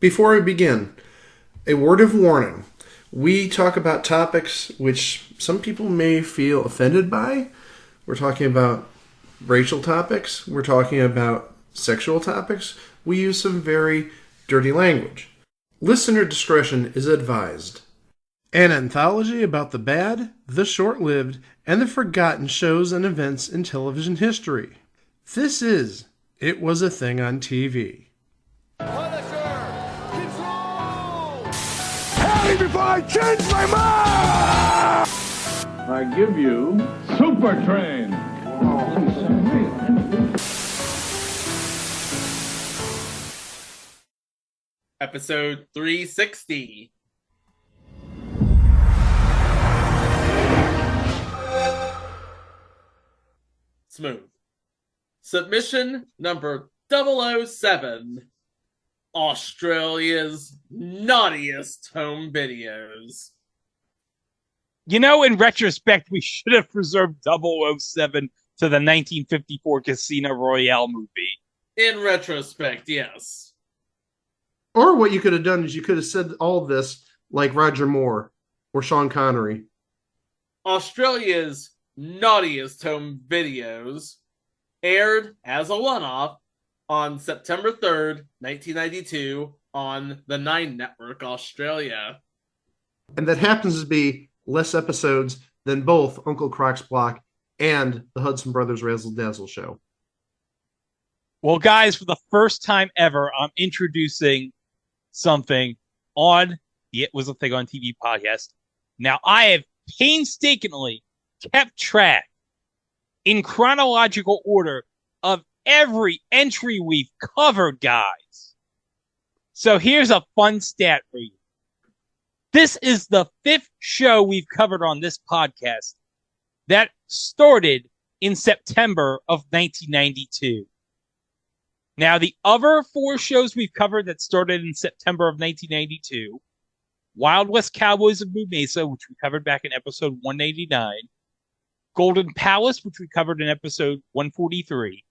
Before we begin, a word of warning. We talk about topics which some people may feel offended by. We're talking about racial topics. We're talking about sexual topics. We use some very dirty language. Listener discretion is advised. An anthology about the bad, the short-lived, and the forgotten shows and events in television history. This is It Was a Thing on TV. Before I change my mind! I give you Super Train. Episode 360. Smooth. Submission number 007. Australia's Naughtiest home videos. You know, in retrospect, we should have preserved 007 to the 1954 Casino Royale movie. In retrospect, yes. Or what you could have done is you could have said all this like Roger Moore or Sean Connery. Australia's Naughtiest home videos aired as a one-off on September 3rd, 1992 on the 9 Network Australia. And that happens to be less episodes than both Uncle Croc's Block and the Hudson Brothers Razzle Dazzle show. Well, guys, for the first time ever, I'm introducing something on the It Was a Thing on TV podcast. Now, I have painstakingly kept track in chronological order of every entry we've covered, guys. So here's a fun stat for you. This is the 5th show we've covered on this podcast that started in September of 1992. Now, the other 4 shows we've covered that started in September of 1992, Wild West Cowboys of Blue Mesa, which we covered back in episode 189, Golden Palace, which we covered in episode 143,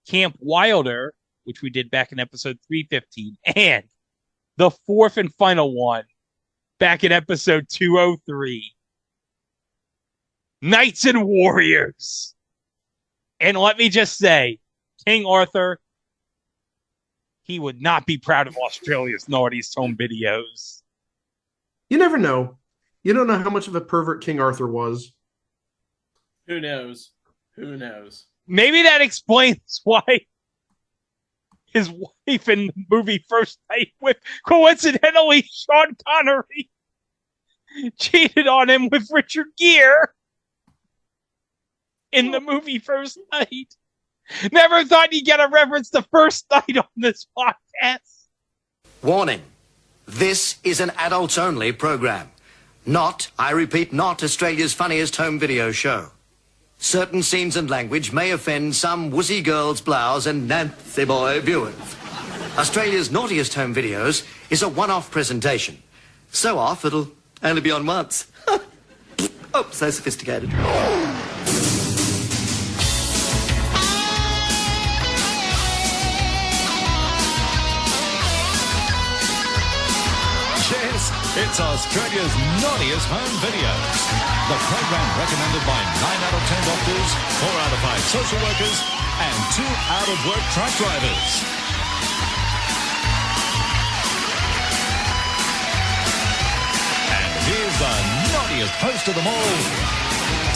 Camp Wilder, which we did back in episode 315, and the 4th and final one back in episode 203, Knights and Warriors. And let me just say, King Arthur, he would not be proud of Australia's Naughtiest home videos. You never know. You don't know how much of a pervert King Arthur was. Who knows? Who knows? Maybe that explains why his wife in the movie First Night with, coincidentally, Sean Connery cheated on him with Richard Gere in the movie First Night. Never thought you'd get a reference to First Night on this podcast. Warning. This is an adults-only program. Not, I repeat, not Australia's funniest home video show. Certain scenes and language may offend some wussy girls' blouse and Nancy boy viewers. Australia's Naughtiest home videos is a one-off presentation. So off, it'll only be on once. Oh, so sophisticated. Yes, it's Australia's Naughtiest home videos. The program recommended by 9 out of 10 doctors, 4 out of 5 social workers, and 2 out-of-work truck drivers. And here's the naughtiest host of them all,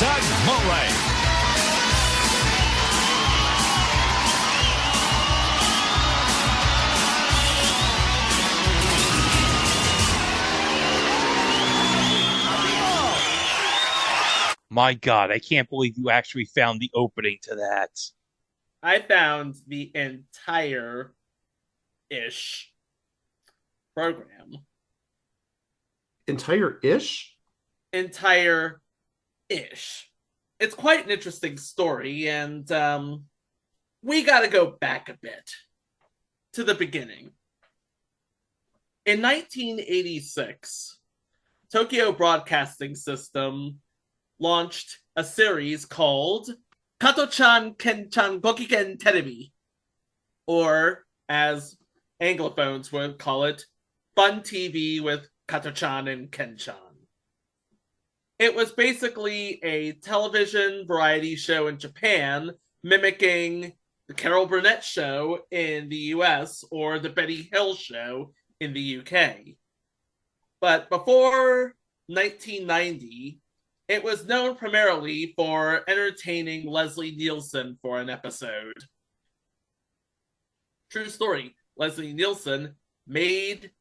Doug Mulray. My God, I can't believe you actually found the opening to that. I found the entire-ish program. Entire-ish? Entire-ish. It's quite an interesting story, and we gotta go back a bit to the beginning. In 1986, Tokyo Broadcasting System launched a series called Kato-chan Ken-chan Gokiken Terebi, or as Anglophones would call it Fun TV with Kato-chan and Ken-chan. It was basically a television variety show in Japan, mimicking the Carol Burnett Show in the US or the Betty Hill Show in the UK. But before 1990, it was known primarily for entertaining Leslie Nielsen for an episode. True story, Leslie Nielsen made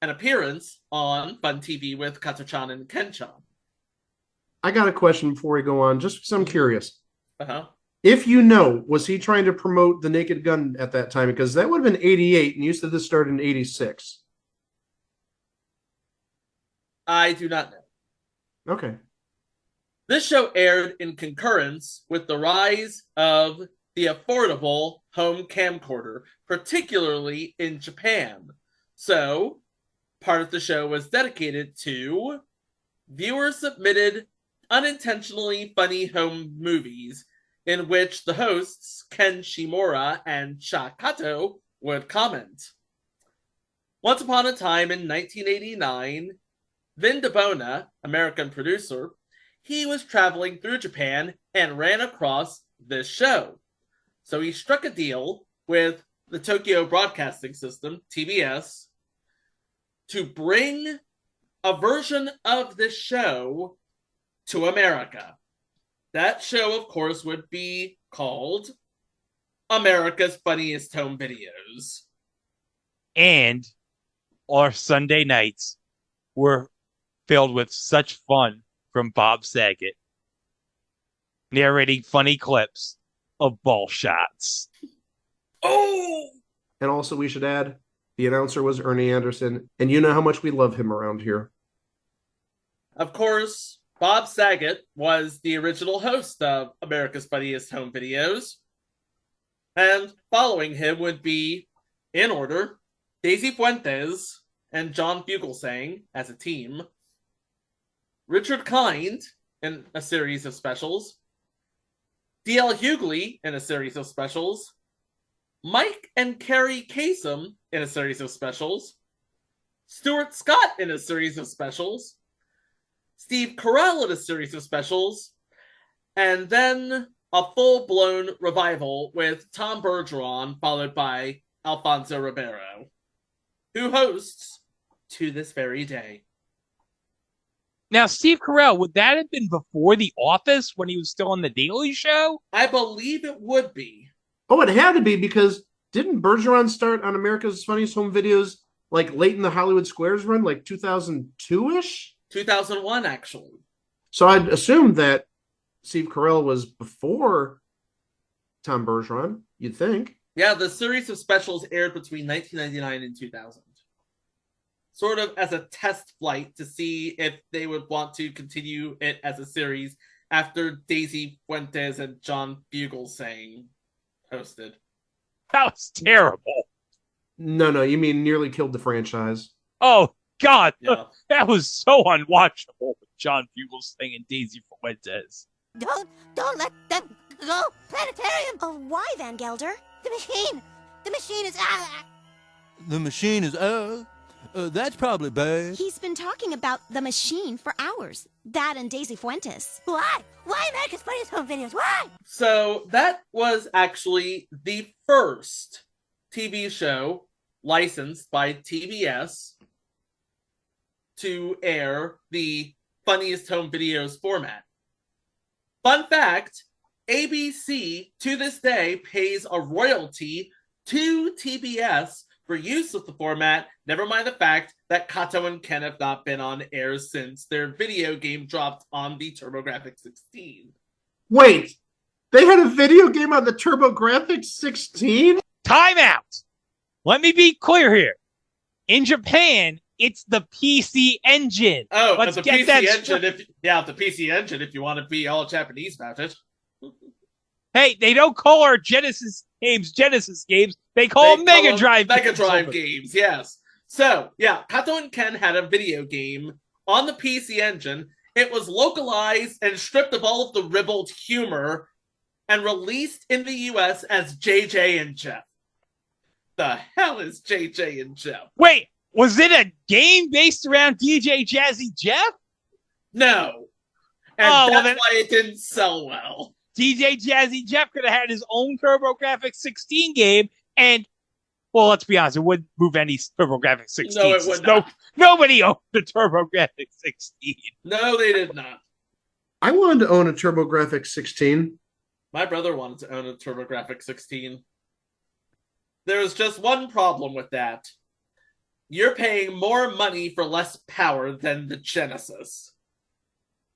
an appearance on Fun TV with Kato-chan and Ken-chan. I got a question before we go on, just because I'm curious. Uh-huh. If you know, was he trying to promote The Naked Gun at that time? Because that would have been 88, and you said this started in 86. I do not know. Okay. This show aired in concurrence with the rise of the affordable home camcorder, particularly in Japan. So, part of the show was dedicated to viewer-submitted, unintentionally funny home movies in which the hosts, Ken Shimura and Cha Kato, would comment. Once upon a time in 1989, Vin DeBona, American producer, he was traveling through Japan and ran across this show. So he struck a deal with the Tokyo Broadcasting System, TBS, to bring a version of this show to America. That show, of course, would be called America's Funniest Home Videos. And our Sunday nights were filled with such fun from Bob Saget, narrating funny clips of ball shots. Oh! And also, we should add, the announcer was Ernie Anderson, and you know how much we love him around here. Of course, Bob Saget was the original host of America's Funniest Home Videos. And following him would be, in order, Daisy Fuentes and John Fugelsang as a team, Richard Kind in a series of specials, D.L. Hughley in a series of specials, Mike and Carrie Kasem in a series of specials, Stuart Scott in a series of specials, Steve Carell in a series of specials, and then a full-blown revival with Tom Bergeron, followed by Alfonso Ribeiro, who hosts to this very day. Now, Steve Carell, would that have been before The Office when he was still on The Daily Show? I believe it would be. Oh, it had to be, because didn't Bergeron start on America's Funniest Home Videos like late in the Hollywood Squares run, like 2002-ish? 2001, actually. So I'd assume that Steve Carell was before Tom Bergeron, you'd think. Yeah, the series of specials aired between 1999 and 2000. Sort of as a test flight to see if they would want to continue it as a series after Daisy Fuentes and John Fugelsang hosted. That was terrible. No, you mean nearly killed the franchise. Oh, God. Yeah. That was so unwatchable with John Fugelsang and Daisy Fuentes. Don't let them go. Planetarium. Oh, why, Van Gelder? The machine is... The machine is... that's probably bad. He's been talking about the machine for hours. That and Daisy Fuentes. Why? Why America's Funniest Home Videos? Why? So that was actually the first TV show licensed by TBS to air the Funniest Home Videos format. Fun fact, ABC to this day pays a royalty to TBS for use of the format, never mind the fact that Kato and Ken have not been on air since their video game dropped on the TurboGrafx 16. Wait, they had a video game on the TurboGrafx 16? Time out. Let me be clear here. In Japan, it's the PC Engine. Oh, let's the get PC that Engine. straight. The PC Engine. If you want to be all Japanese about it. Hey, they don't call our Genesis games. They call them Mega Drive. Mega Drive games. Yes. So yeah, Kato and Ken had a video game on the PC Engine. It was localized and stripped of all of the ribald humor, and released in the U.S. as JJ and Jeff. The hell is JJ and Jeff? Wait, was it a game based around DJ Jazzy Jeff? No. And that's why it didn't sell well. DJ Jazzy Jeff could have had his own TurboGrafx 16 game, and, well, let's be honest, it wouldn't move any TurboGrafx 16. No, it would not. Nobody owned the TurboGrafx 16. No, they did not. I wanted to own a TurboGrafx 16. My brother wanted to own a TurboGrafx 16. There's just one problem with that. You're paying more money for less power than the Genesis.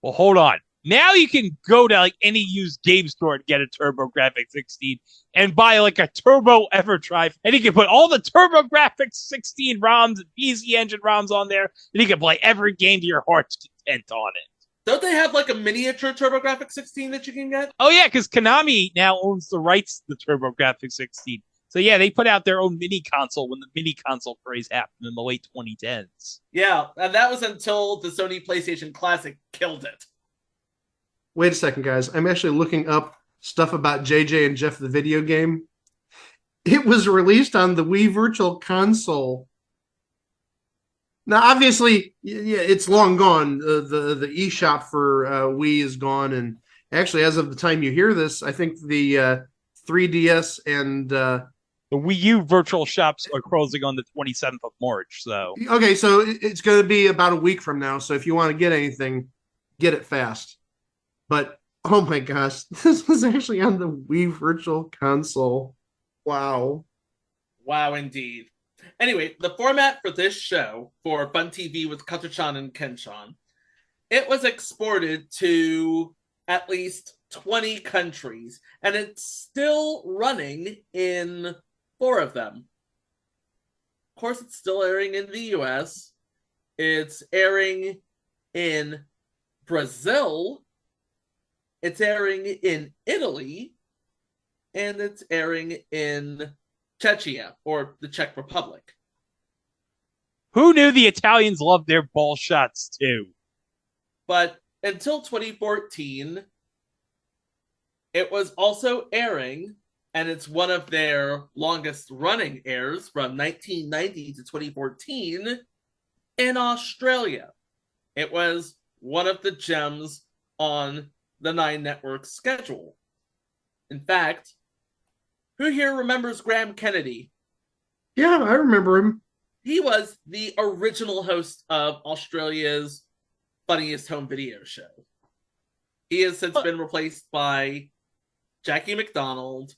Well, hold on. Now you can go to like any used game store and get a TurboGrafx 16 and buy like a Turbo EverDrive, and you can put all the TurboGrafx 16 ROMs and PC Engine ROMs on there, and you can play every game to your heart's content on it. Don't they have like a miniature TurboGrafx 16 that you can get? Oh yeah, because Konami now owns the rights to the TurboGrafx 16. So yeah, they put out their own mini console when the mini console craze happened in the late 2010s. Yeah, and that was until the Sony PlayStation Classic killed it. Wait a second, guys. I'm actually looking up stuff about JJ and Jeff the video game. It was released on the Wii Virtual Console. Now, obviously, yeah, it's long gone. The eShop for Wii is gone, and actually, as of the time you hear this, I think the 3DS and the Wii U virtual shops are closing on the 27th of March. So okay, so it's going to be about a week from now. So if you want to get anything, get it fast. But oh my gosh, this was actually on the Wii Virtual Console. Wow. Wow, indeed. Anyway, the format for this show, for Fun TV with Kato-chan and Ken-chan, it was exported to at least 20 countries, and it's still running in 4 of them. Of course, it's still airing in the US. It's airing in Brazil. It's airing in Italy. And it's airing in Czechia, or the Czech Republic. Who knew the Italians loved their ball shots too? But until 2014, it was also airing, and it's one of their longest running airs from 1990 to 2014 in Australia. It was one of the gems on the 9 Network schedule. In fact, who here remembers Graham Kennedy? Yeah, I remember him. He was the original host of Australia's Funniest Home Video Show. He has since been replaced by Jackie McDonald,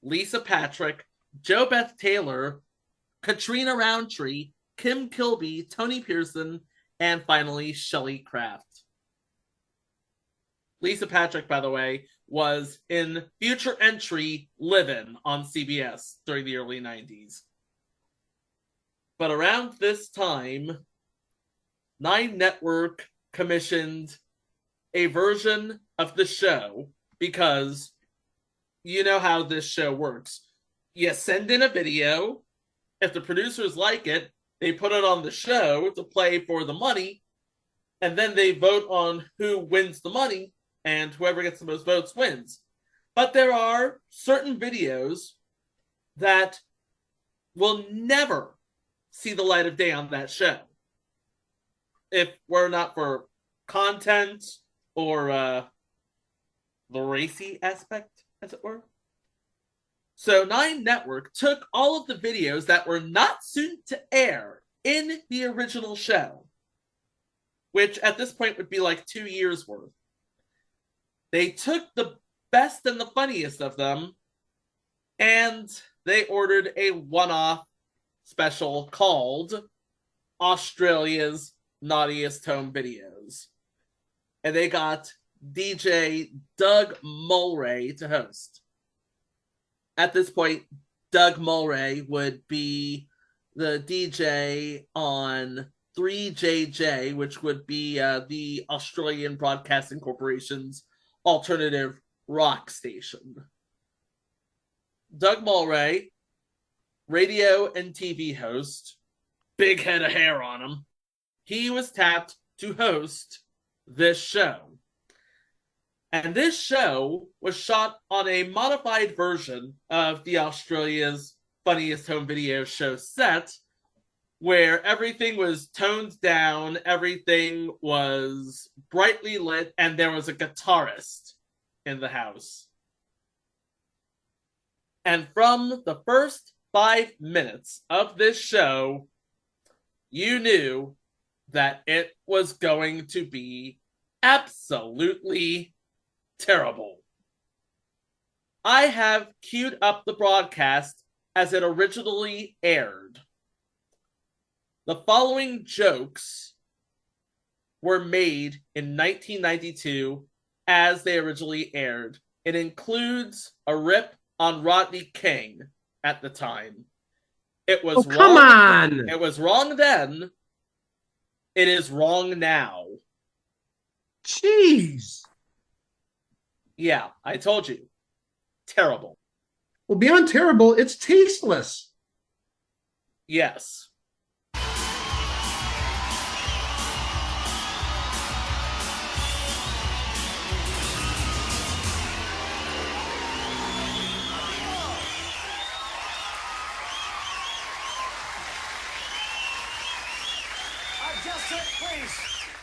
Lisa Patrick, Jo Beth Taylor, Katrina Roundtree, Kim Kilby, Tony Pearson, and finally Shelley Kraft. Lisa Patrick, by the way, was in Future Entry Live-In on CBS during the early 90s. But around this time, 9 Network commissioned a version of the show, because you know how this show works. You send in a video. If the producers like it, they put it on the show to play for the money, and then they vote on who wins the money, and whoever gets the most votes wins. But there are certain videos that will never see the light of day on that show, if were not for content or the racy aspect, as it were. So 9 Network took all of the videos that were not soon to air in the original show, which at this point would be like 2 years worth. They took the best and the funniest of them, and they ordered a one-off special called Australia's Naughtiest Home Videos. And they got DJ Doug Mulray to host. At this point, Doug Mulray would be the DJ on 3JJ, which would be the Australian Broadcasting Corporation's alternative rock station. Doug Mulray, radio and TV host, big head of hair on him. He was tapped to host this show. And this show was shot on a modified version of the Australia's Funniest Home Video Show set, where everything was toned down, everything was brightly lit, and there was a guitarist in the house. And from the first 5 minutes of this show, you knew that it was going to be absolutely terrible. I have queued up the broadcast as it originally aired. The following jokes were made in 1992 as they originally aired. It includes a rip on Rodney King at the time. It was wrong. Come on! It was wrong then. It is wrong now. Jeez. Yeah, I told you. Terrible. Well, beyond terrible, it's tasteless. Yes.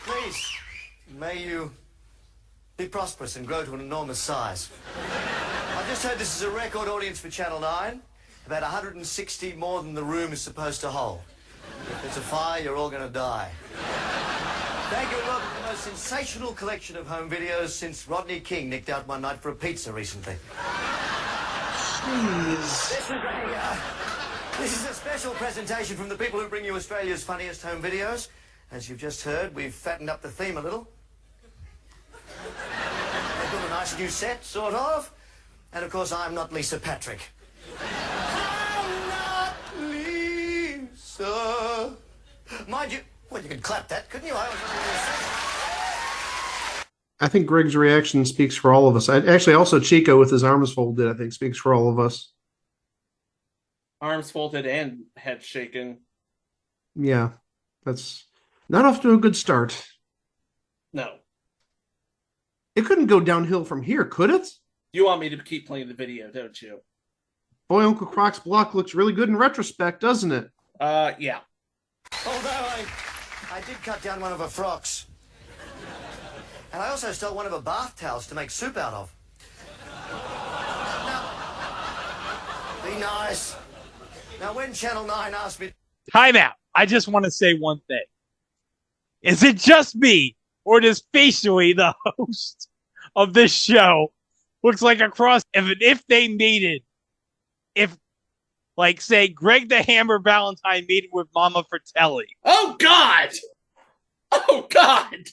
Please, may you be prosperous and grow to an enormous size. I've just heard this is a record audience for Channel 9. About 160 more than the room is supposed to hold. If there's a fire, you're all going to die. Thank you, and welcome to the most sensational collection of home videos since Rodney King nicked out one night for a pizza recently. Jeez. This is a special presentation from the people who bring you Australia's funniest home videos. As you've just heard, we've fattened up the theme a little. They've got a nice new set, sort of. And, of course, I'm not Lisa Patrick. I'm not Lisa. Mind you, well, you could clap that, couldn't you? I think Greg's reaction speaks for all of us. Actually, also Chico with his arms folded, I think, speaks for all of us. Arms folded and head shaking. Yeah, that's not off to a good start. No. It couldn't go downhill from here, could it? You want me to keep playing the video, don't you? Boy, Uncle Croc's block looks really good in retrospect, doesn't it? Yeah. Although I did cut down one of her frocks. And I also stole one of her bath towels to make soup out of. Now, be nice. Now, when Channel 9 asked me... Time out. I just want to say one thing. Is it just me, or does facially the host of this show looks like a cross? If they mated, if, like, say, Greg the Hammer Valentine mated with Mama Fratelli. Oh, God! Oh, God!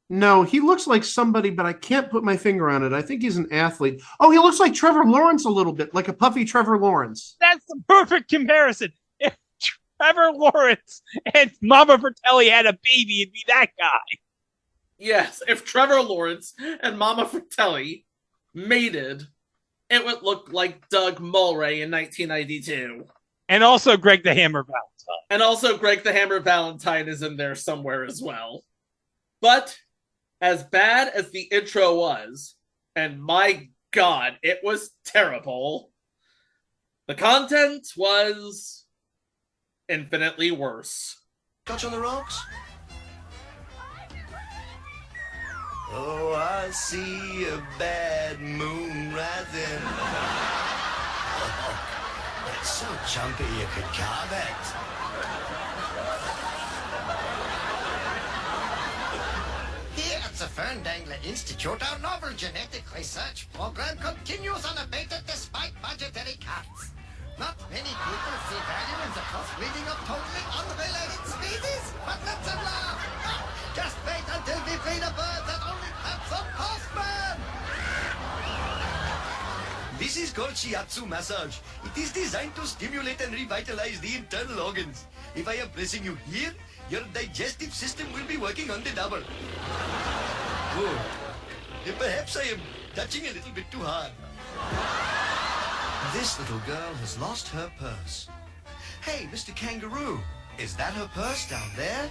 No, he looks like somebody, but I can't put my finger on it. I think he's an athlete. Oh, he looks like Trevor Lawrence a little bit, like a puffy Trevor Lawrence. That's the perfect comparison. If Trevor Lawrence and Mama Fratelli had a baby, it'd be that guy. Yes, if Trevor Lawrence and Mama Fratelli mated, it would look like Doug Mulray in 1992. And also Greg the Hammer Valentine. And also Greg the Hammer Valentine is in there somewhere as well. But as bad as the intro was, and my God, it was terrible, the content was infinitely worse. Touch on the rocks? Oh, I see a bad moon rising. Oh, that's so jumpy you could carve it. Here at the Ferndangler Institute, our novel genetic research program continues unabated despite budgetary cuts. Not many people see value in the crossbreeding of totally unrelated species, but let them laugh. Just wait until we breed a bird that only pets on postman. This is called shiatsu massage. It is designed to stimulate and revitalize the internal organs. If I am pressing you here, your digestive system will be working on the double. Oh, perhaps I am touching a little bit too hard. This little girl has lost her purse. Hey, Mr. Kangaroo, is that her purse down there?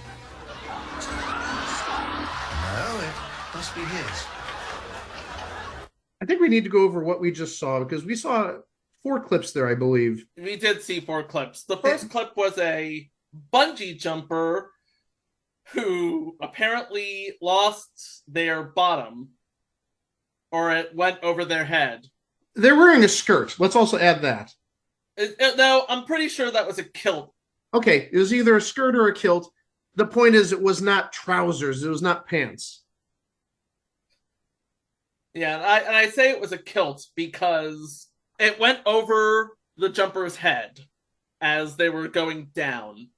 No, it must be his. I think we need to go over what we just saw, because we saw 4 clips there, I believe. We did see 4 clips. The first clip was a bungee jumper who apparently lost their bottom, or it went over their head. They're wearing a skirt. Let's also add that. No, I'm pretty sure that was a kilt. Okay, it was either a skirt or a kilt. The point is, it was not trousers. It was not pants. Yeah, and I say it was a kilt because it went over the jumper's head as they were going down.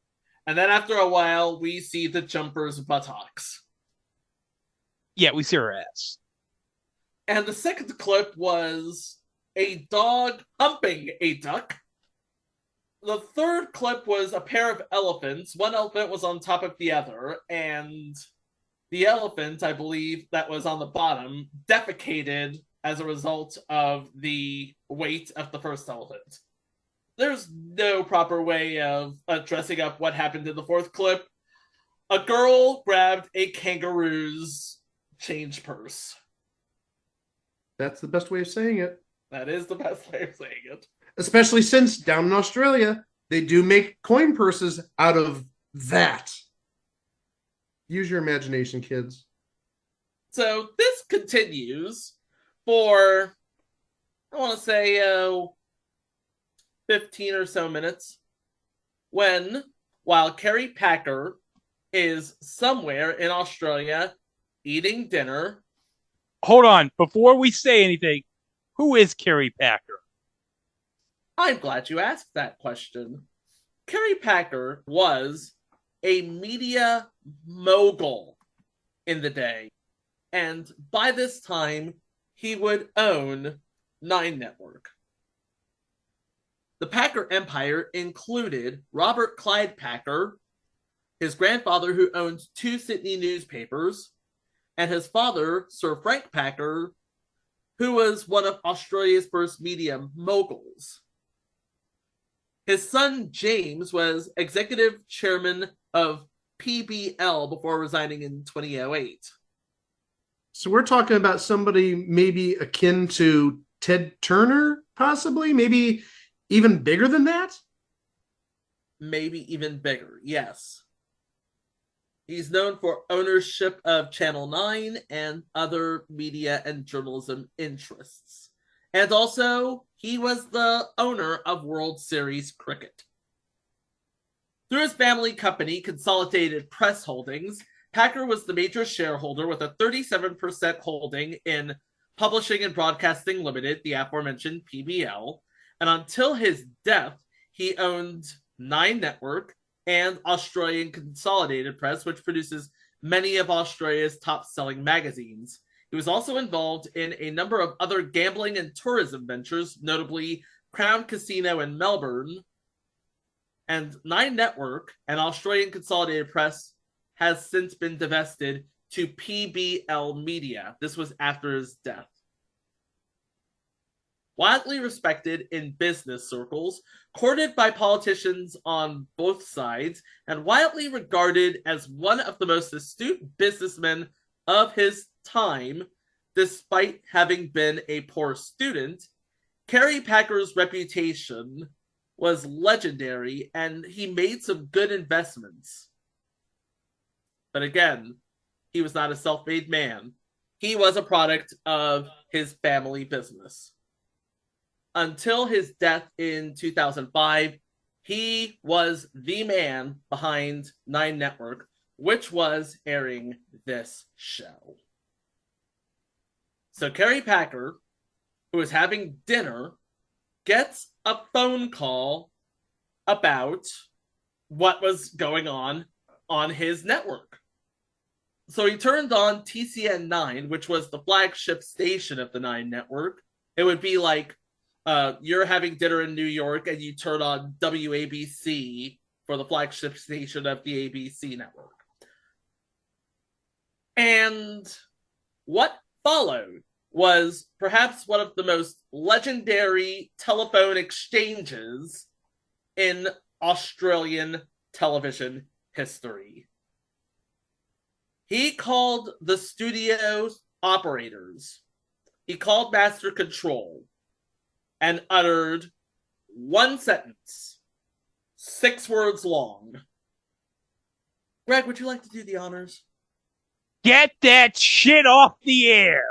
And then after a while, we see the jumper's buttocks. Yeah, we see her ass. And the second clip was a dog humping a duck. The third clip was a pair of elephants. One elephant was on top of the other, and the elephant, I believe, that was on the bottom, defecated as a result of the weight of the first elephant. There's no proper way of dressing up what happened in the fourth clip. A girl grabbed a kangaroo's change purse. That's the best way of saying it. That is the best way of saying it. Especially since down in Australia, they do make coin purses out of that. Use your imagination, kids. So this continues for, I want to say, 15 or so minutes, while Kerry Packer is somewhere in Australia eating dinner. Hold on. Before we say anything, who is Kerry Packer? I'm glad you asked that question. Kerry Packer was a media mogul in the day, and by this time, he would own 9 Network. The Packer empire included Robert Clyde Packer, his grandfather who owned 2 Sydney newspapers, and his father, Sir Frank Packer, who was one of Australia's first media moguls. His son, James, was executive chairman of PBL before resigning in 2008. So we're talking about somebody maybe akin to Ted Turner, possibly? Maybe even bigger than that? Maybe even bigger, yes. He's known for ownership of Channel 9 and other media and journalism interests. And also, he was the owner of World Series Cricket. Through his family company, Consolidated Press Holdings, Packer was the major shareholder with a 37% holding in Publishing and Broadcasting Limited, the aforementioned PBL, and until his death, he owned 9 Network and Australian Consolidated Press, which produces many of Australia's top-selling magazines. He was also involved in a number of other gambling and tourism ventures, notably Crown Casino in Melbourne. And 9 Network and Australian Consolidated Press has since been divested to PBL Media. This was after his death. Widely respected in business circles, courted by politicians on both sides, and widely regarded as one of the most astute businessmen of his time, despite having been a poor student, Kerry Packer's reputation was legendary, and he made some good investments. But again, he was not a self-made man. He was a product of his family business. Until his death in 2005, he was the man behind 9 Network, which was airing this show. So Kerry Packer, who was having dinner, gets a phone call about what was going on his network. So he turned on TCN 9, which was the flagship station of the 9 Network. It would be like you're having dinner in New York and you turn on WABC for the flagship station of the ABC network. And what followed was perhaps one of the most legendary telephone exchanges in Australian television history. He called the studio operators. He called Master Control and uttered one sentence, 6 words long. Greg, would you like to do the honors? Get that shit off the air!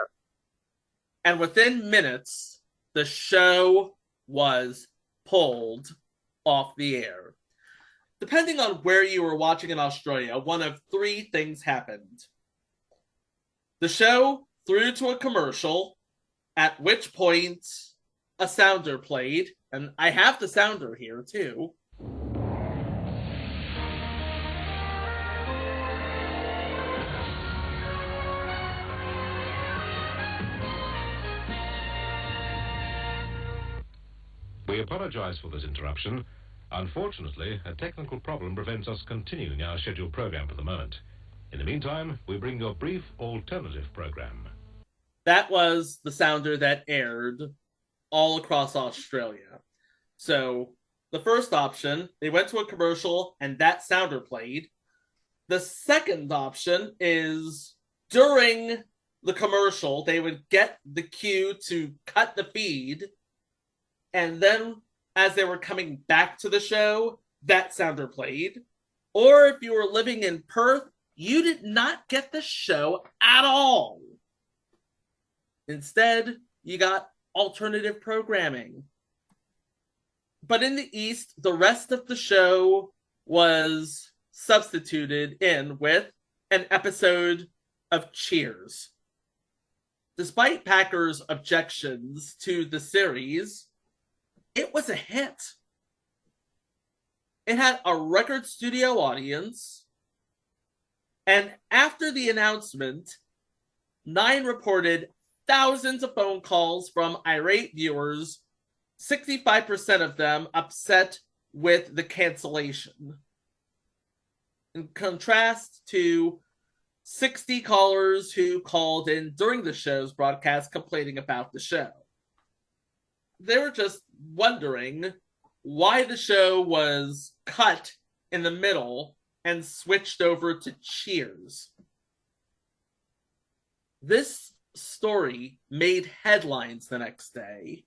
And within minutes, the show was pulled off the air. Depending on where you were watching in Australia, one of 3 things happened. The show threw to a commercial, at which point a sounder played, and I have the sounder here too. We apologize for this interruption. Unfortunately, a technical problem prevents us continuing our scheduled program for the moment. In the meantime, we bring you a brief alternative program. That was the sounder that aired all across Australia. So, the first option, they went to a commercial and that sounder played. The second option is during the commercial, they would get the cue to cut the feed, and then as they were coming back to the show, that sounder played. Or if you were living in Perth, you did not get the show at all. Instead, you got alternative programming. But in the East, the rest of the show was substituted in with an episode of Cheers. Despite Packer's objections to the series, it was a hit. It had a record studio audience, and after the announcement, Nine reported thousands of phone calls from irate viewers, 65% of them upset with the cancellation. In contrast to 60 callers who called in during the show's broadcast complaining about the show. They were just wondering why the show was cut in the middle and switched over to Cheers. This story made headlines the next day.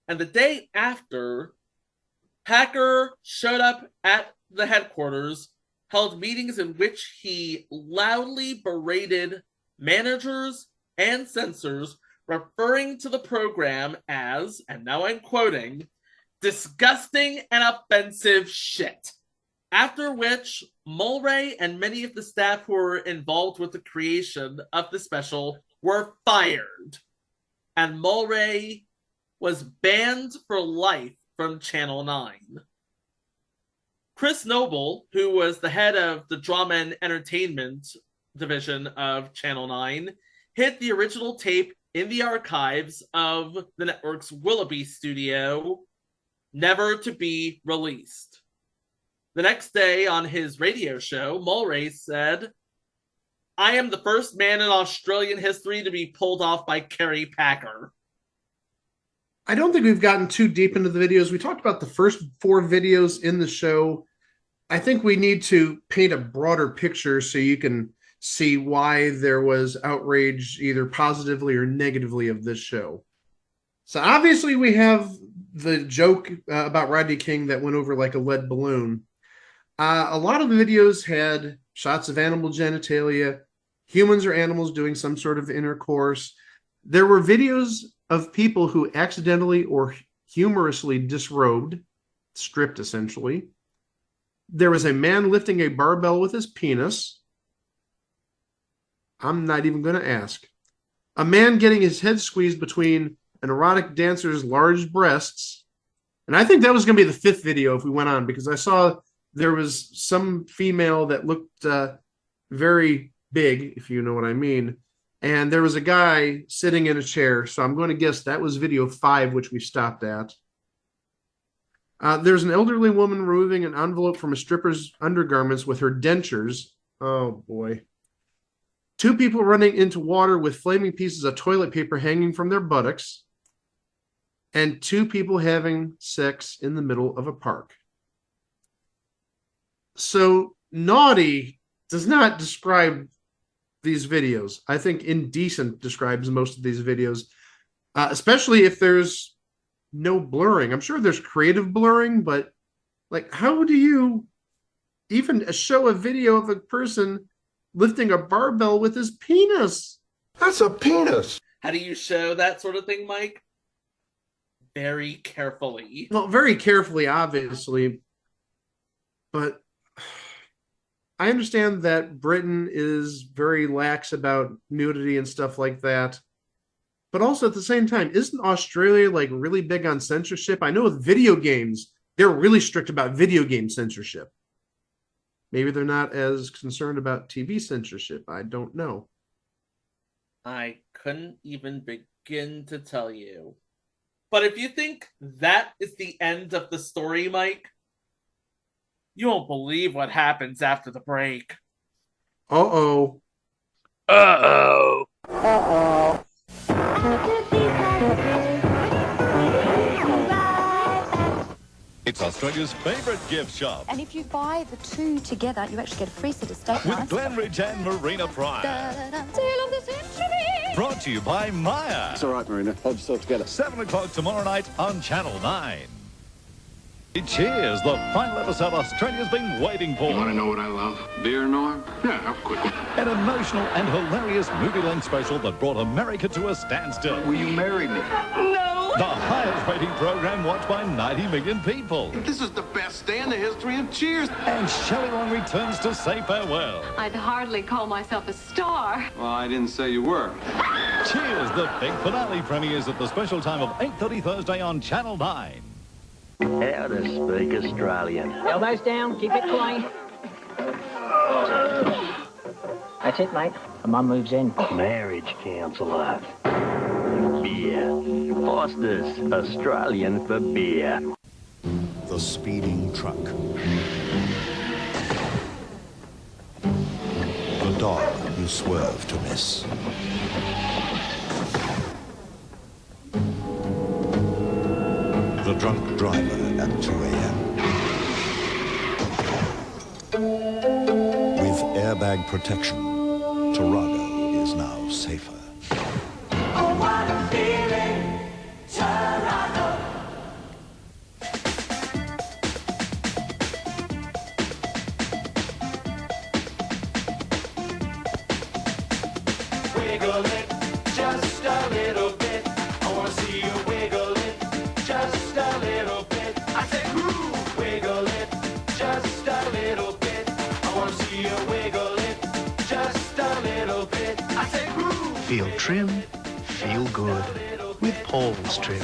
And the day after, Packer showed up at the headquarters, held meetings in which he loudly berated managers and censors, referring to the program as, and now I'm quoting, disgusting and offensive shit. After which, Mulray and many of the staff who were involved with the creation of the special were fired. And Mulray was banned for life from Channel 9. Chris Noble, who was the head of the drama and entertainment division of Channel 9, hid the original tape in the archives of the network's Willoughby studio, never to be released. The next day on his radio show, Mulray said, "I am the first man in Australian history to be pulled off by Kerry Packer." I don't think we've gotten too deep into the videos. We talked about the first 4 videos in the show. I think we need to paint a broader picture so you can see why there was outrage either positively or negatively of this show. So obviously we have the joke about Rodney King that went over like a lead balloon. A lot of the videos had shots of animal genitalia, humans or animals doing some sort of intercourse. There were videos of people who accidentally or humorously disrobed, stripped essentially. There was a man lifting a barbell with his penis. I'm not even going to ask. A man getting his head squeezed between an erotic dancer's large breasts. And I think that was going to be the 5th video if we went on, because I saw there was some female that looked very big, if you know what I mean. And there was a guy sitting in a chair. So I'm going to guess that was video 5, which we stopped at. There's an elderly woman removing an envelope from a stripper's undergarments with her dentures. Oh, boy. 2 people running into water with flaming pieces of toilet paper hanging from their buttocks. And 2 people having sex in the middle of a park. So, naughty does not describe these videos. I think indecent describes most of these videos, especially if there's no blurring. I'm sure there's creative blurring, but like, how do you even show a video of a person lifting a barbell with his penis? That's a penis. How do you show that sort of thing, Mike? Very carefully. Well, very carefully, obviously. But I understand that Britain is very lax about nudity and stuff like that. But also at the same time, isn't Australia like really big on censorship? I know with video games, they're really strict about video game censorship. Maybe they're not as concerned about TV censorship. I don't know. I couldn't even begin to tell you. But if you think that is the end of the story, Mike, you won't believe what happens after the break. Uh-oh. Uh-oh. Uh-oh. It's Australia's favourite gift shop. And if you buy the two together, you actually get a free set of steak With knives. Glenridge and Marina Prime. Sale of the century! Brought to you by Maya. It's all right, Marina. Hold yourself together. 7 o'clock tomorrow night on Channel 9. Cheers, the final episode Australia's been waiting for. You want to know what I love? Beer, Norm? Yeah, of course. An emotional and hilarious movie-length special that brought America to a standstill. Will you marry me? No! The highest rating program watched by 90 million people. This is the best day in the history of Cheers. And Shelley Long returns to say farewell. I'd hardly call myself a star. Well, I didn't say you were. Cheers, the big finale premieres at the special time of 8:30 Thursday on Channel 9. How to speak Australian. Elbows down, keep it clean. That's it, mate. And Mum moves in. Marriage counsellor. Beer. Foster's Australian for beer. The speeding truck. The dog you swerve to miss. The drunk driver at 2 a.m. With airbag protection, Tarago is now safer. Oh, what a feeling, Toronto. Wiggle it just a little bit. I want to see you wiggle it just a little bit. I say, ooh, wiggle it just a little bit. I want to see you wiggle it just a little bit. I say, ooh. Feel trim, feel good with Paul's Trim.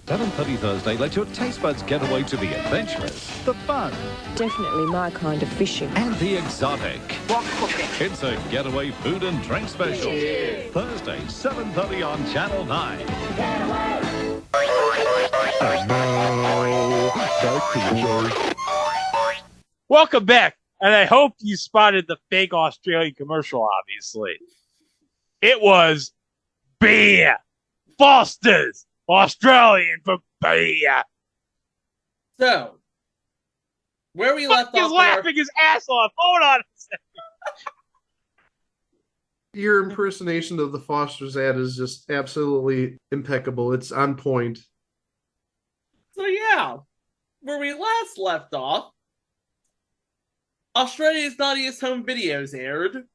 7:30 Thursday, let your taste buds get away to the adventurous, the fun, Definitely my kind of fishing. and the exotic. What cooking? It's a getaway food and drink special. Cheers. Thursday, 7:30 on Channel 9. Welcome back. And I hope you spotted the fake Australian commercial, obviously. It was beer. Foster's Australian for beer. So, where we left He's off. laughing his ass off. Hold on a second. Your impersonation of the Foster's ad is just absolutely impeccable. It's on point. So yeah, where we last left off, Australia's Naughtiest Home Videos aired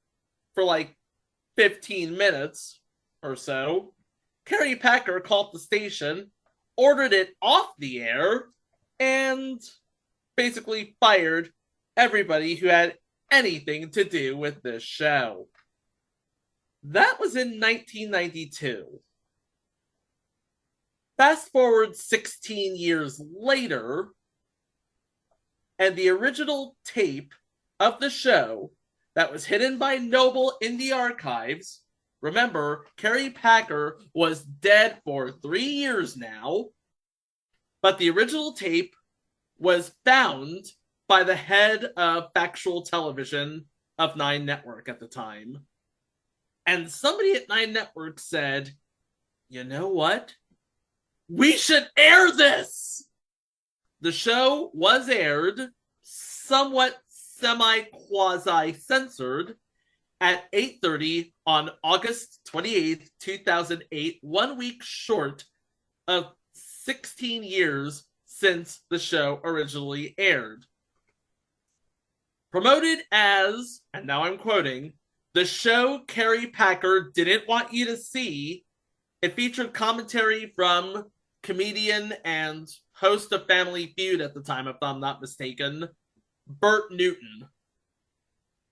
for like 15 minutes or so. Kerry Packer called the station, ordered it off the air, and basically fired everybody who had anything to do with this show. That was in 1992. Fast forward 16 years later, and the original tape of the show that was hidden by Noble in the archives. Remember, Kerry Packer was dead for 3 years now, but the original tape was found by the head of factual television of Nine Network at the time. And somebody at Nine Network said, you know what? We should air this! The show was aired, somewhat semi-quasi-censored, at 8:30 on August 28th, 2008, 1 week short of 16 years since the show originally aired. Promoted as, and now I'm quoting, the show Carrie Packer didn't want you to see, it featured commentary from comedian and host of Family Feud at the time, if I'm not mistaken, Bert Newton.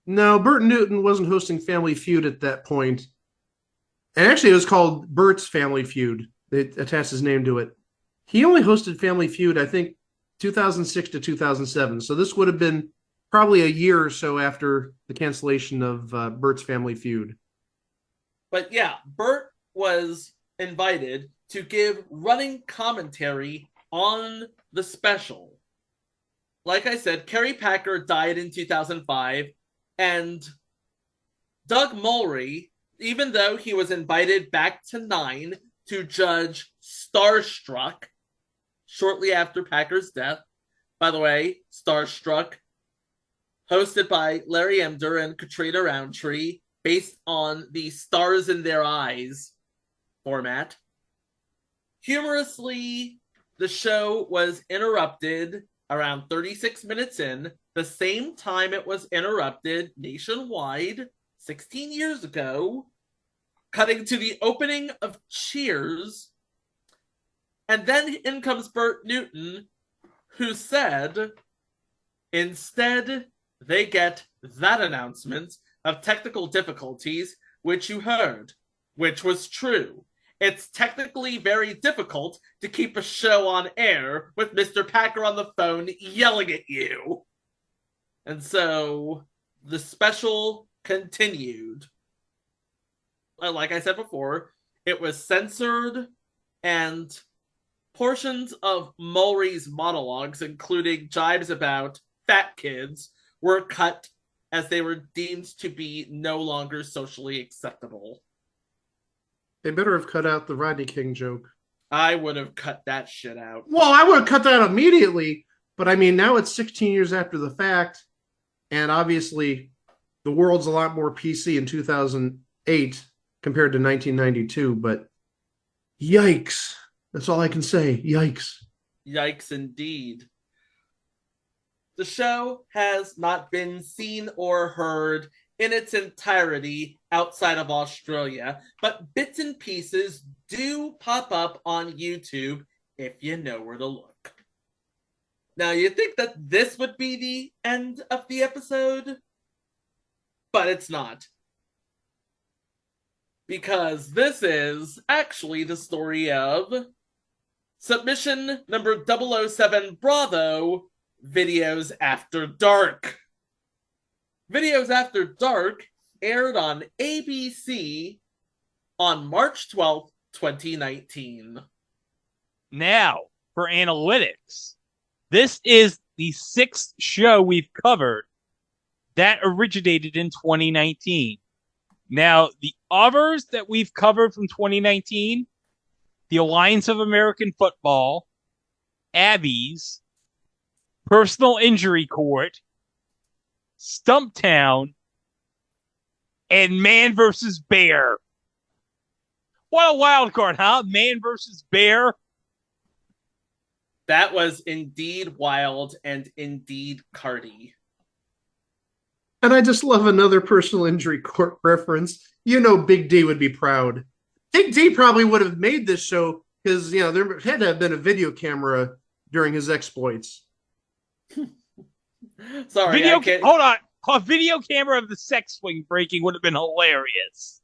No, Bert Newton wasn't hosting Family Feud at that point. And actually, it was called Bert's Family Feud. They attached his name to it. He only hosted Family Feud, I think, 2006 to 2007. So this would have been probably a year or so after the cancellation of Bert's Family Feud. But yeah, Bert was invited to give running commentary on the special. Like I said, Carrie Packer died in 2005, and Doug Mulray, even though he was invited back to 9 to judge Starstruck shortly after Packer's death, by the way, Starstruck, hosted by Larry Emder and Katrina Roundtree, based on the Stars in Their Eyes format. Humorously, the show was interrupted around 36 minutes in, the same time it was interrupted nationwide 16 years ago, cutting to the opening of Cheers. And then in comes Bert Newton, who said, instead, they get that announcement of technical difficulties, which you heard, which was true. It's technically very difficult to keep a show on air with Mr. Packer on the phone yelling at you. And so the special continued. Like I said before, it was censored, and portions of Mulray's monologues, including jibes about fat kids, were cut as they were deemed to be no longer socially acceptable. They better have cut out the Rodney King joke. I would have cut that shit out. Well, I would have cut that immediately, but I mean, now it's 16 years after the fact, and obviously the world's a lot more PC in 2008 compared to 1992, but yikes. That's all I can say. Yikes. Yikes indeed. The show has not been seen or heard in its entirety outside of Australia, but bits and pieces do pop up on YouTube if you know where to look. Now, you'd think that this would be the end of the episode, but it's not. Because this is actually the story of submission number 007 Bravo, Videos After Dark. Videos After Dark aired on ABC on March 12th, 2019. Now, for analytics, this is the 6th show we've covered that originated in 2019. Now, the others that we've covered from 2019, the Alliance of American Football, Abby's, Personal Injury Court, Stumptown, and Man vs. Bear. What a wild card, huh? Man vs. Bear. That was indeed wild and indeed cardy. And I just love another Personal Injury Court reference. You know Big D would be proud. Big D probably would have made this show because, you know, there had to have been a video camera during his exploits. Sorry, hold on. A video camera of the sex swing breaking would have been hilarious.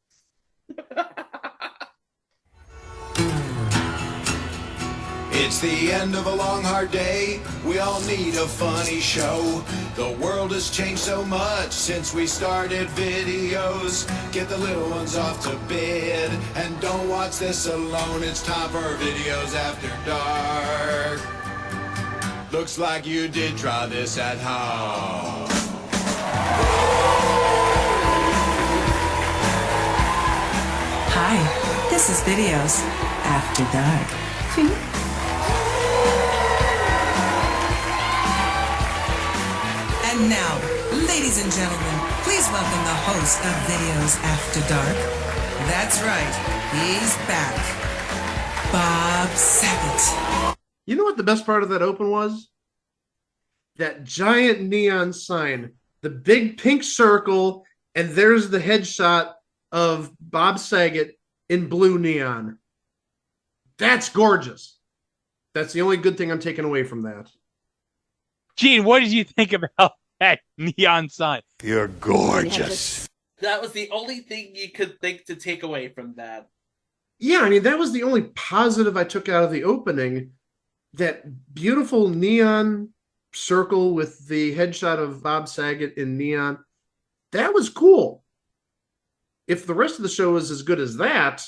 It's the end of a long, hard day. We all need a funny show. The world has changed so much since we started videos. Get the little ones off to bed and don't watch this alone. It's time for Videos After Dark. Looks like you did try this at home. Hi, this is Videos After Dark. And now, ladies and gentlemen, please welcome the host of Videos After Dark. That's right, he's back. Bob Bob Saget. You know what the best part of that open was? That giant neon sign, the big pink circle, and there's the headshot of Bob Saget in blue neon. That's gorgeous. That's the only good thing I'm taking away from that. Gene, what did you think about that neon sign? You're gorgeous. That was the only thing you could think to take away from that. Yeah, I mean, that was the only positive I took out of the opening. That beautiful neon circle with the headshot of Bob Saget in neon. That was cool. If the rest of the show is as good as that,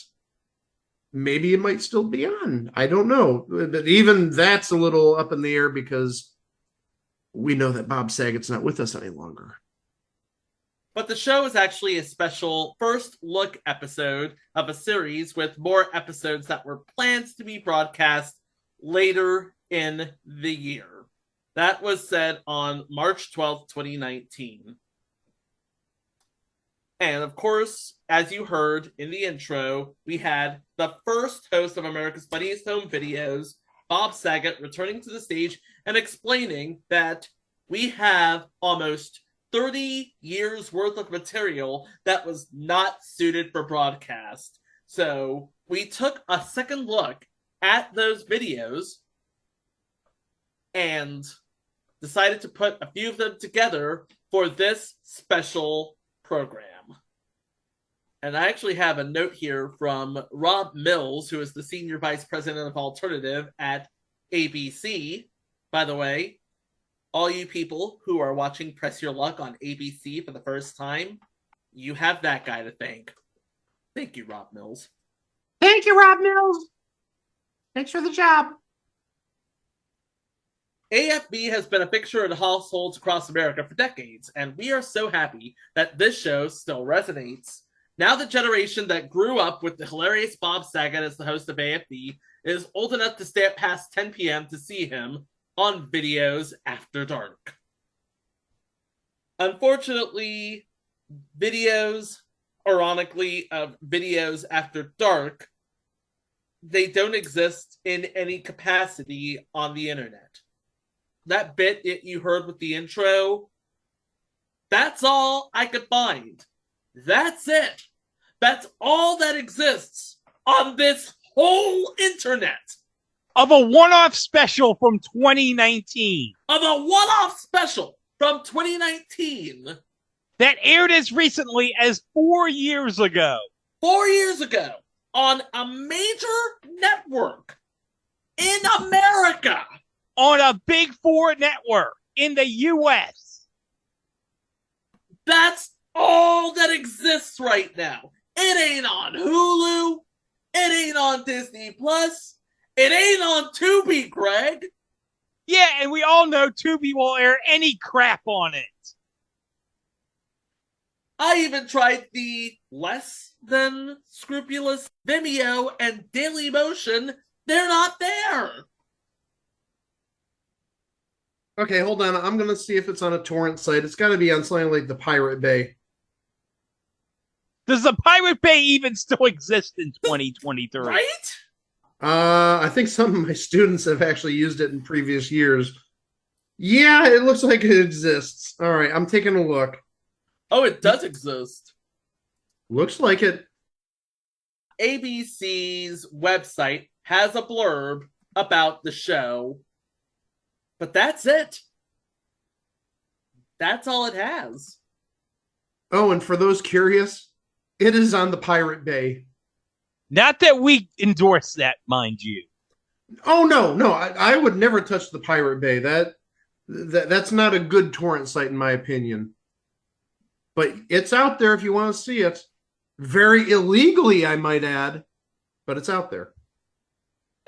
maybe it might still be on. I don't know. But even that's a little up in the air because we know that Bob Saget's not with us any longer. But the show is actually a special first look episode of a series with more episodes that were planned to be broadcast later in the year. That was said on March 12th, 2019. And of course, as you heard in the intro, we had the first host of America's Funniest Home Videos, Bob Saget, returning to the stage and explaining that we have almost 30 years worth of material that was not suited for broadcast. So we took a second look at those videos and decided to put a few of them together for this special program. And I actually have a note here from Rob Mills, who is the Senior Vice President of Alternative at ABC. By the way, all you people who are watching Press Your Luck on ABC for the first time, you have that guy to thank. Thank you, Rob Mills. Thank you, Rob Mills. Thanks for the job. AFB has been a fixture in households across America for decades, and we are so happy that this show still resonates. Now the generation that grew up with the hilarious Bob Saget as the host of AFB is old enough to stay up past 10 p.m. to see him on Videos After Dark. Unfortunately, videos, ironically, of Videos After Dark, they don't exist in any capacity on the internet. That bit that you heard with the intro, that's all I could find. That's it. That's all that exists on this whole internet. Of a one-off special from 2019. Of a one-off special from 2019. That aired as recently as 4 years ago. 4 years ago on a major network in America. On a Big Four network in the U.S. That's all that exists right now. It ain't on Hulu. It ain't on Disney Plus. It ain't on Tubi, Greg. Yeah, and we all know Tubi will air any crap on it. I even tried the less than scrupulous Vimeo and Dailymotion. They're not there. Okay, hold on. I'm going to see if it's on a torrent site. It's got to be on something like the Pirate Bay. Does the Pirate Bay even still exist in 2023? Right? I think some of my students have actually used it in previous years. Yeah, it looks like it exists. All right, I'm taking a look. Oh, it does exist. Looks like it. ABC's website has a blurb about the show, but that's it. That's all it has. Oh, and for those curious, it is on the Pirate Bay. Not that we endorse that, mind you. Oh, no. I would never touch the Pirate Bay. That's not a good torrent site, in my opinion. But it's out there if you want to see it. Very illegally, I might add, but it's out there.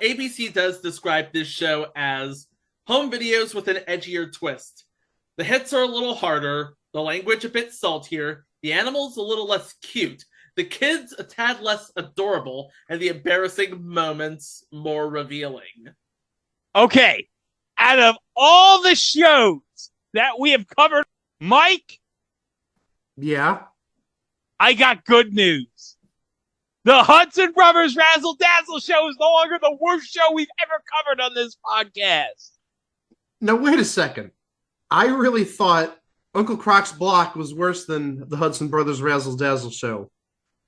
ABC does describe this show as home videos with an edgier twist. The hits are a little harder, the language a bit saltier, the animals a little less cute, the kids a tad less adorable, and the embarrassing moments more revealing. Okay, out of all the shows that we have covered, Mike? Yeah? I got good news. The Hudson Brothers Razzle Dazzle Show is no longer the worst show we've ever covered on this podcast. Now, wait a second. I really thought Uncle Croc's Block was worse than the Hudson Brothers Razzle Dazzle Show.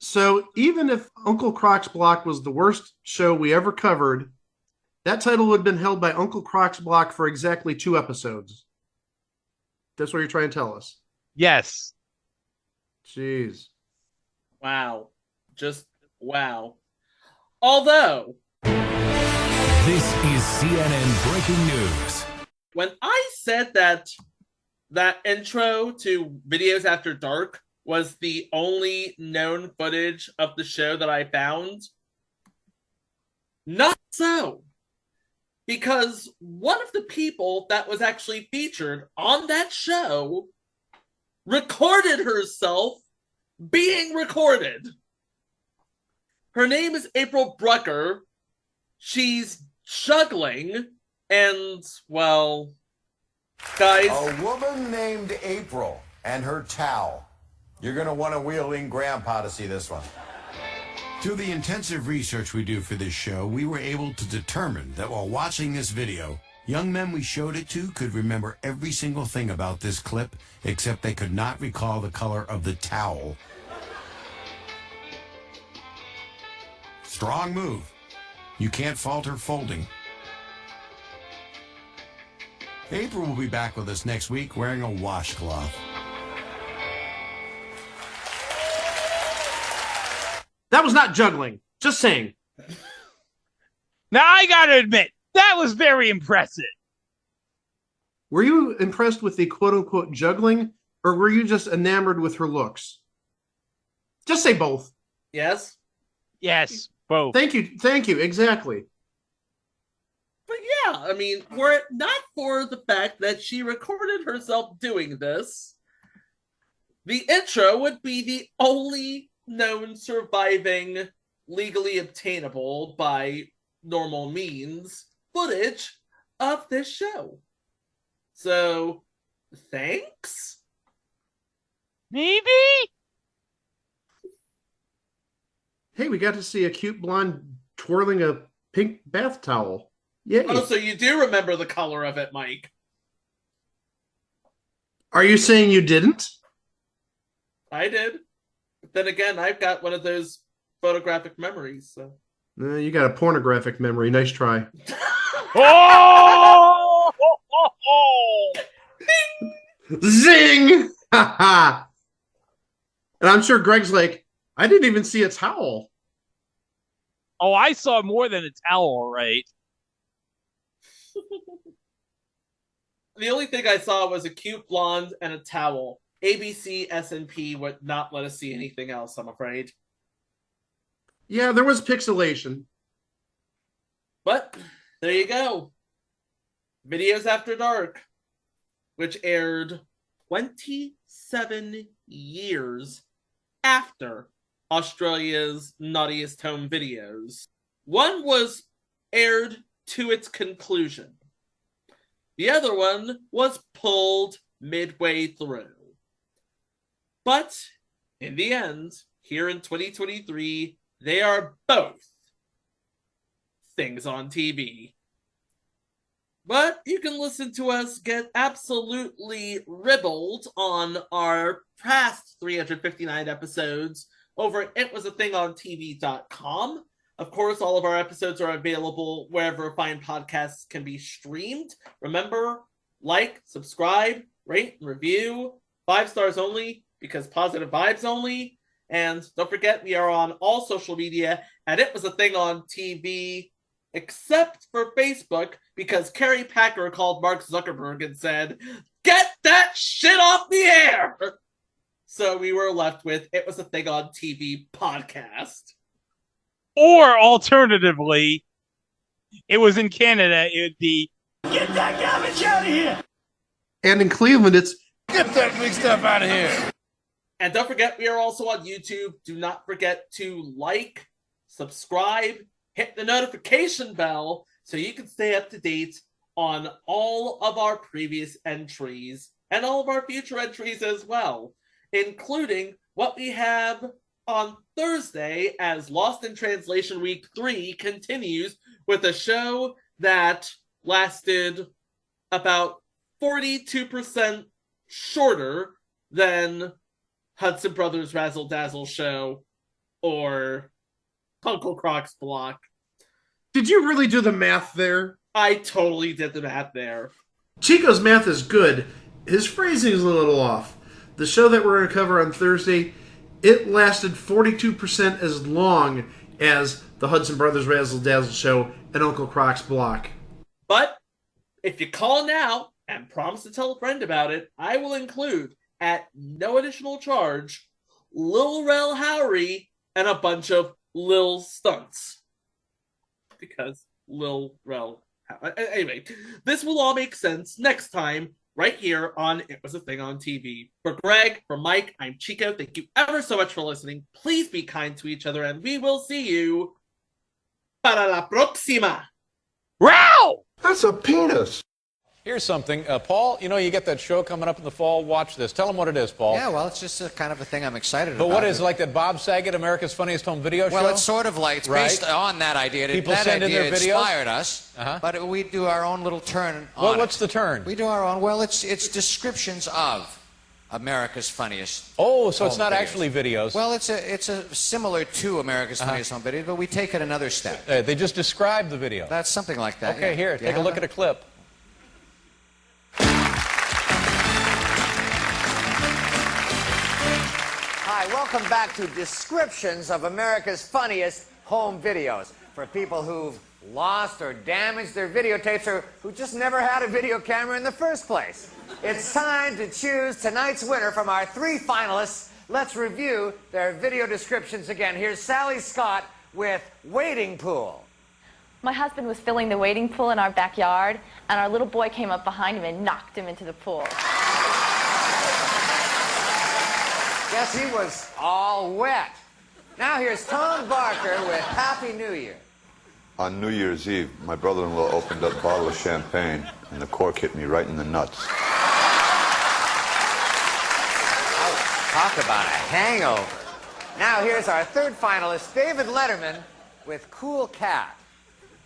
So even if Uncle Croc's Block was the worst show we ever covered, that title would have been held by Uncle Croc's Block for exactly 2 episodes. That's what you're trying to tell us. Yes. Jeez. Wow. Just wow. Although, This is CNN Breaking News. when I said that intro to Videos After Dark was the only known footage of the show that I found, not so. Because one of the people that was actually featured on that show recorded herself being recorded. Her name is April Brucker. She's juggling, and, well, guys... A woman named April and her towel. You're going to want a wheeling grandpa to see this one. Through the intensive research we do for this show, we were able to determine that while watching this video, young men we showed it to could remember every single thing about this clip, except they could not recall the color of the towel. Strong move. You can't fault her folding. April will be back with us next week wearing a washcloth. That was not juggling. Just saying. Now, I gotta admit, that was very impressive. Were you impressed with the quote-unquote juggling, or were you just enamored with her looks? Just say both. Yes? Yes, both. Thank you, exactly. But yeah, I mean, were it not for the fact that she recorded herself doing this, the intro would be the only known surviving, legally obtainable by normal means footage of this show. So, thanks? Maybe? Hey, we got to see a cute blonde twirling a pink bath towel. Yay. Oh, so you do remember the color of it, Mike. Are you saying you didn't? I did. But then again, I've got one of those photographic memories, so... You got a pornographic memory. Nice try. Oh! Zing! Ha ha! And I'm sure Greg's like, I didn't even see a towel. Oh, I saw more than a towel, right? The only thing I saw was a cute blonde and a towel. ABC S&P would not let us see anything else, I'm afraid. Yeah, there was pixelation. But there you go. Videos After Dark, which aired 27 years after Australia's Naughtiest Home Videos. One was aired to its conclusion. The other one was pulled midway through. But in the end, here in 2023, they are both things on TV. But you can listen to us get absolutely ribbled on our past 359 episodes over at itwasathingontv.com. Of course, all of our episodes are available wherever fine podcasts can be streamed. Remember, like, subscribe, rate, and review. 5 stars only, because positive vibes only. And don't forget, we are on all social media at It Was a Thing on TV, except for Facebook, because Carrie Packer called Mark Zuckerberg and said, "Get that shit off the air!" So we were left with It Was a Thing on TV podcast. Or alternatively, it was in Canada, it would be, Get that garbage out of here! And in Cleveland, it's Get that big stuff out of here! And don't forget, we are also on YouTube. Do not forget to like, subscribe, hit the notification bell so you can stay up to date on all of our previous entries and all of our future entries as well, including what we have on Thursday as Lost in Translation Week 3 continues with a show that lasted about 42% shorter than Hudson Brothers Razzle Dazzle Show or Uncle Croc's Block. Did you really do the math there? I totally did the math there. Chico's math is good. His phrasing is a little off. The show that we're going to cover on Thursday, it lasted 42% as long as the Hudson Brothers Razzle Dazzle Show and Uncle Croc's Block. But if you call now and promise to tell a friend about it, I will include, at no additional charge, Lil Rel Howery and a bunch of Lil stunts. Because Lil Rel... Anyway, this will all make sense next time, right here on It Was a Thing on TV. For Greg, for Mike, I'm Chico. Thank you ever so much for listening. Please be kind to each other, and we will see you para la próxima. Wow! That's a penis. Here's something. Paul, you know, you get that show coming up in the fall. Watch this. Tell them what it is, Paul. Yeah, well, it's just a kind of a thing I'm excited about. But what is like that Bob Saget, America's Funniest Home Video Show? Well, it's sort of like, it's based on that idea. People that send in idea their videos? inspired us, but we do our own little turn on What's the turn? We do our own. Well, it's descriptions of America's Funniest. Oh, so it's Home not Videos. actually videos. Well, it's a similar to America's Funniest Home Videos, but we take it another step. They just describe the video. That's something like that. Okay, yeah. here, Do you take a have look it? at a clip. Hi, welcome back to Descriptions of America's Funniest Home Videos. For people who've lost or damaged their videotapes or who just never had a video camera in the first place. It's time to choose tonight's winner from our 3 finalists. Let's review their video descriptions again. Here's Sally Scott with Wading Pool. My husband was filling the wading pool in our backyard, and our little boy came up behind him and knocked him into the pool. Yes, he was all wet. Now here's Tom Barker with Happy New Year. On New Year's Eve, my brother-in-law opened up a bottle of champagne, and the cork hit me right in the nuts. Talk about a hangover. Now here's our 3rd finalist, David Letterman with Cool Cat.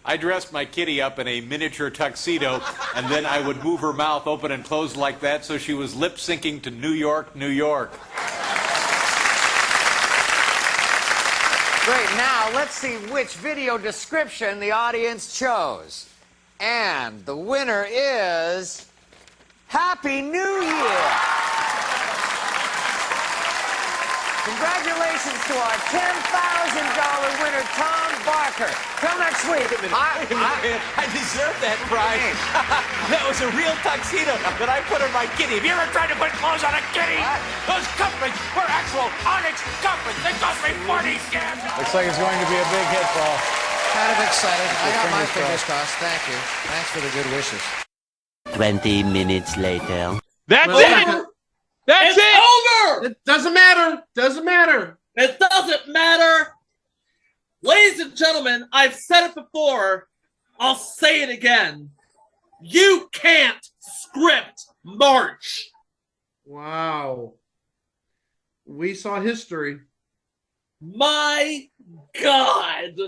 I dressed my kitty up in a miniature tuxedo, and then I would move her mouth open and close like that so she was lip-syncing to New York, New York. Great, now let's see which video description the audience chose. And the winner is Happy New Year! Congratulations to our $10,000 winner, Tom Barker. Till next week. Wait a minute. I deserve that prize. That was a real tuxedo that I put on my kitty. Have you ever tried to put clothes on a kitty? Those cufflinks were actual onyx cufflinks. They cost me 40 cents. Looks like it's going to be a big hit, Paul. Kind of excited. I got my Fingers fingers crossed. Thank you. Thanks for the good wishes. 20 minutes later. That's Well, it! That's It's it! over! It doesn't matter. Doesn't matter. It doesn't matter. Ladies and gentlemen, I've said it before. I'll say it again. You can't script March. Wow. We saw history. My God.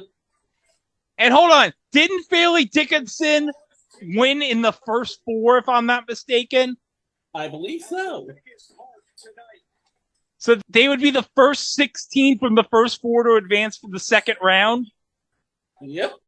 And hold on, didn't Fairleigh Dickinson win in the first 4, if I'm not mistaken? I believe so. So they would be the first 16 from the first 4 to advance for the second round? Yep.